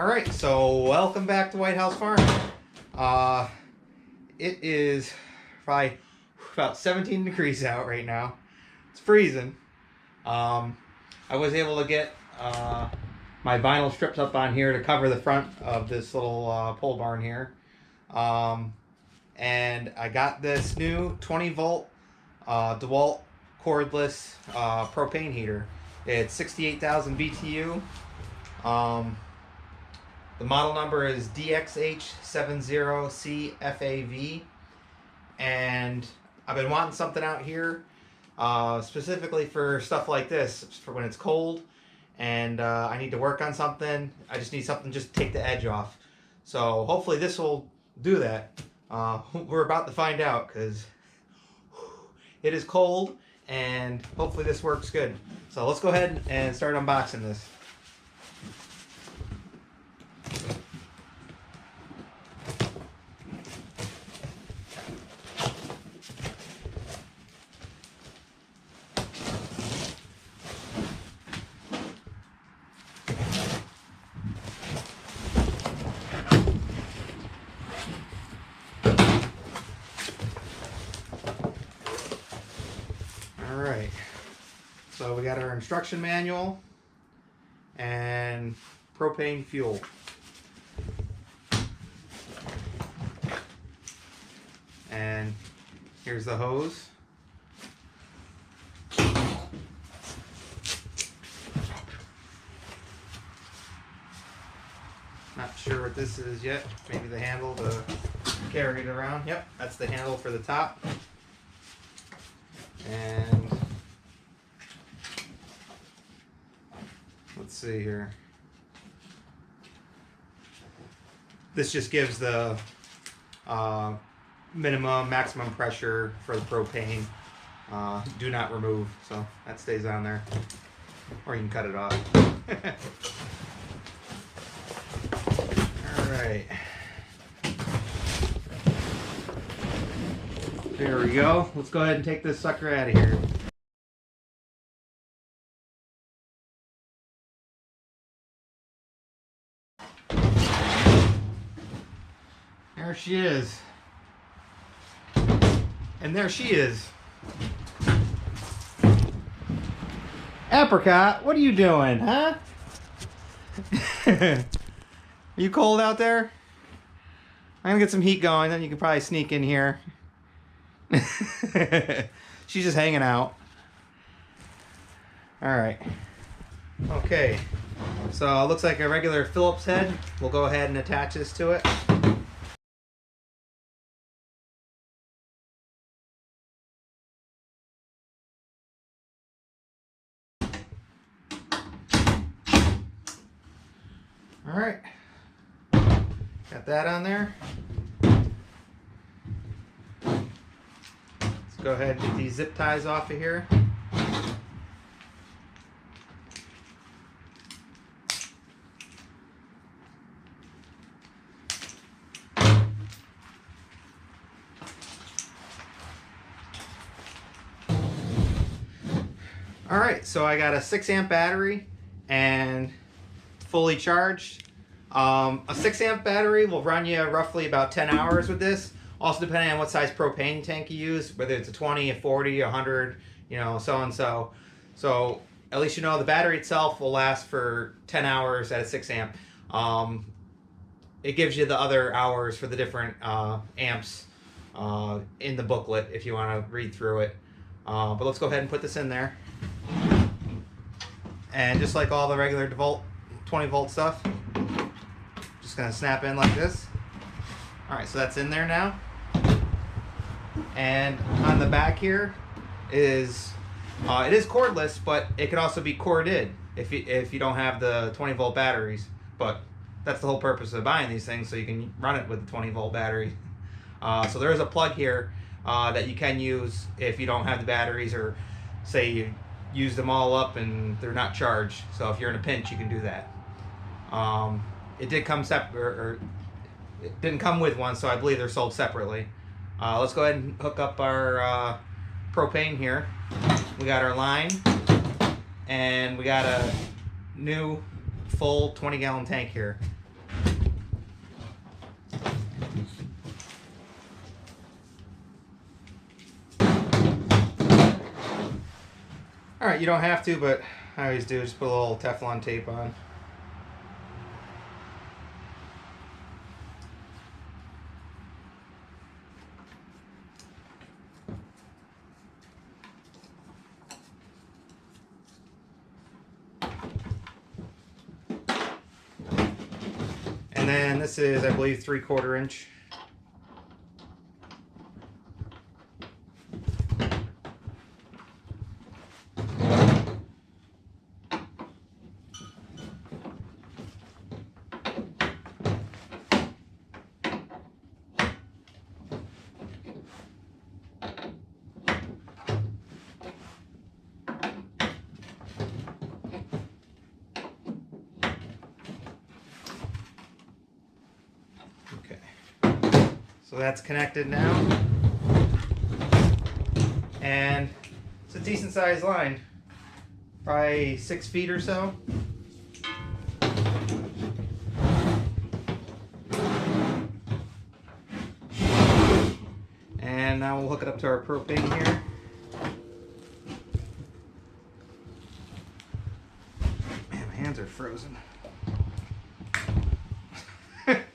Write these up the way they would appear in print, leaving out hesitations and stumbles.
Alright, so welcome back to Whitehouse Farm. It is probably about 17 degrees out right now. It's freezing. I was able to get my vinyl strips up on here to cover the front of this little pole barn here. And I got this new 20 volt Dewalt cordless propane heater. It's 68,000 BTU. The model number is DXH70CFAV, and I've been wanting something out here specifically for stuff like this, for when it's cold and I need to work on something. I just need something just to take the edge off. So hopefully this will do that. We're about to find out, because it is cold, and hopefully this works good. So let's go ahead and start unboxing this. Alright, so we got our instruction manual and propane fuel. And here's the hose. Not sure what this is yet. Maybe the handle to carry it around. Yep, that's the handle for the top. And let's see here. This just gives the minimum, maximum pressure for the propane. Do not remove, so that stays on there. Or you can cut it off. Alright. There we go. Let's go ahead and take this sucker out of here. There she is. And there she is. Apricot, what are you doing, huh? Are you cold out there? I'm gonna get some heat going, then you can probably sneak in here. She's just hanging out. Alright. Okay. So it looks like a regular Phillips head. We'll go ahead and attach this to it. Alright. Got that on there. Go ahead and get these zip ties off of here. Alright, so I got a 6-amp battery and fully charged. A 6-amp battery will run you roughly about 10 hours with this. Also depending on what size propane tank you use, whether it's a 20, a 40, a 100, you know, so and so. So at least you know the battery itself will last for 10 hours at a 6-amp. It gives you the other hours for the different amps in the booklet if you want to read through it. But let's go ahead and put this in there. And just like all the regular DeWalt 20 volt stuff, just gonna snap in like this. Alright, so that's in there now. And on the back here is, it is cordless, but it can also be corded if you don't have the 20 volt batteries. But that's the whole purpose of buying these things, so you can run it with the 20 volt battery. So there is a plug here that you can use if you don't have the batteries, or say you used them all up and they're not charged. So if you're in a pinch, you can do that. It did come separate, it didn't come with one, so I believe they're sold separately. Let's go ahead and hook up our propane here. We got our line, and we got a new full 20-gallon tank here. Alright, you don't have to, but I always do. Just put a little Teflon tape on. And then this is, I believe, 3/4 inch. So that's connected now, and it's a decent sized line, probably 6 feet or so. And now we'll hook it up to our propane here. Man, my hands are frozen.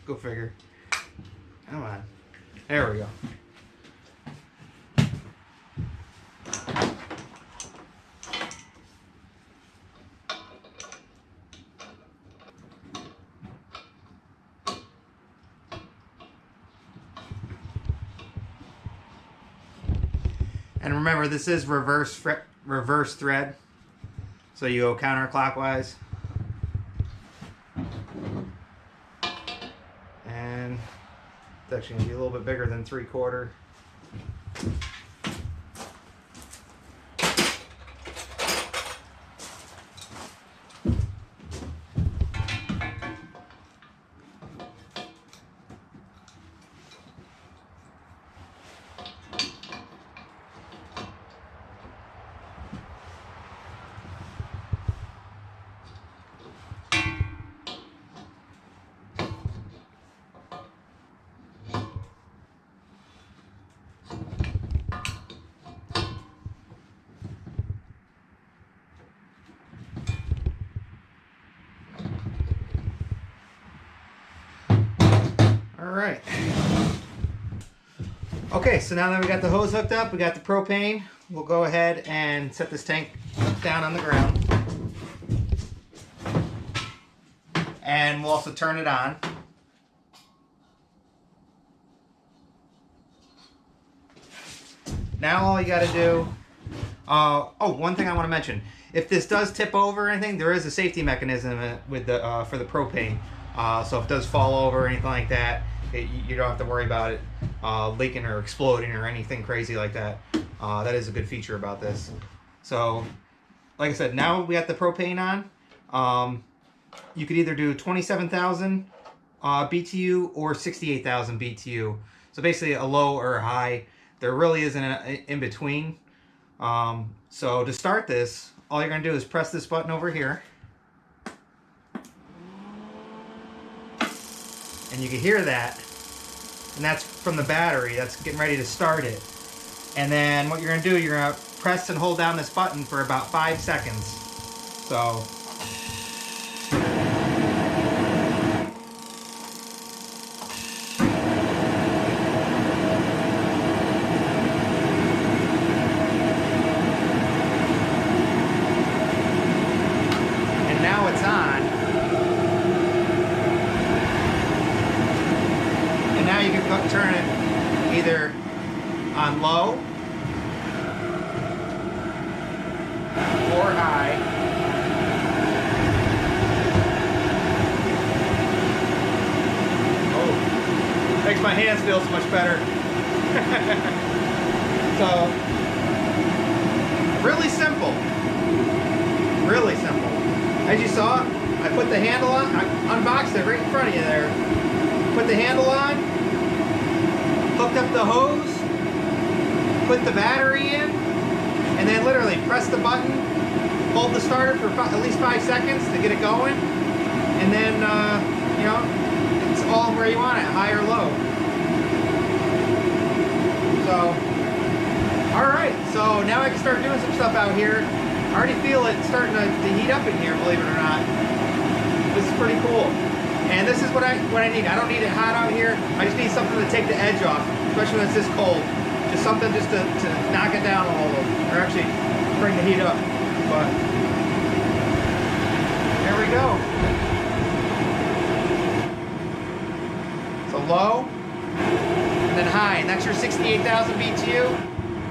Go figure. Come on. There we go. And remember, this is reverse thread, so you go counterclockwise. And it's actually going to be a little bit bigger than 3/4. Alright. Okay, so now that we got the hose hooked up, we got the propane, we'll go ahead and set this tank down on the ground. And we'll also turn it on. Now all you got to do, one thing I want to mention. If this does tip over or anything, there is a safety mechanism with the for the propane. So if it does fall over or anything like that, you don't have to worry about it leaking or exploding or anything crazy like that. That is a good feature about this. So, like I said, now we got the propane on. You could either do 27,000 BTU or 68,000 BTU. So basically a low or a high. There really isn't an in between. So to start this, all you're going to do is press this button over here. And you can hear that. And that's from the battery. That's getting ready to start it. And then what you're going to do, you're going to press and hold down this button for about 5 seconds. So... turn it either on low or high. Oh, makes my hands feel so much better. So, really simple. Really simple. As you saw, I put the handle on, I unboxed it right in front of you there. Put the handle on. Hooked up the hose, put the battery in, and then literally press the button, hold the starter for at least 5 seconds to get it going, and then, you know, it's all where you want it, high or low. So, alright, so now I can start doing some stuff out here. I already feel it starting to heat up in here, believe it or not. This is pretty cool. And this is what I need. I don't need it hot out here. I just need something to take the edge off, especially when it's this cold. Just something just to knock it down a little, or actually bring the heat up. But there we go. So low, and then high, and that's your 68,000 BTU.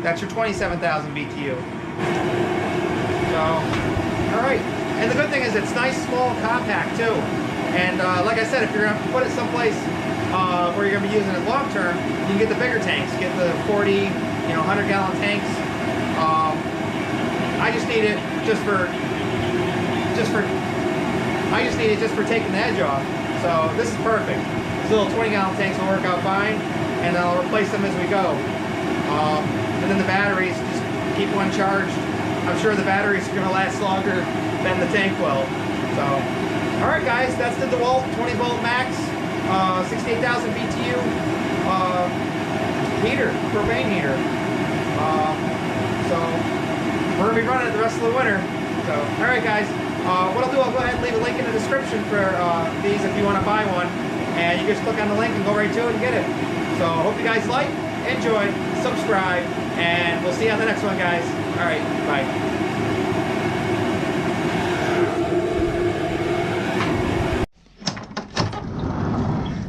That's your 27,000 BTU. So, all right. And the good thing is it's nice, small, compact too. And like I said, if you're gonna put it someplace where you're gonna be using it long term, you can get the bigger tanks. Get the 40, 100-gallon tanks. I just need it just for taking the edge off. So this is perfect. These little 20-gallon tanks will work out fine, and I'll replace them as we go. And then the batteries, just keep one charged. I'm sure the batteries are going to last longer than the tank will. So, all right, guys, that's the Dewalt 20-volt max, 68,000 BTU heater, propane heater. So we're going to be running it the rest of the winter. So, all right, guys. What I'll do, I'll go ahead and leave a link in the description for these if you want to buy one. And you just click on the link and go right to it and get it. So hope you guys like, enjoy, subscribe, and we'll see you on the next one, guys. All right, bye.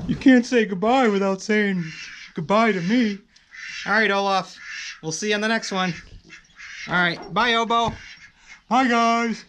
You can't say goodbye without saying goodbye to me. All right, Olaf. We'll see you on the next one. All right, bye, Obo. Hi, guys.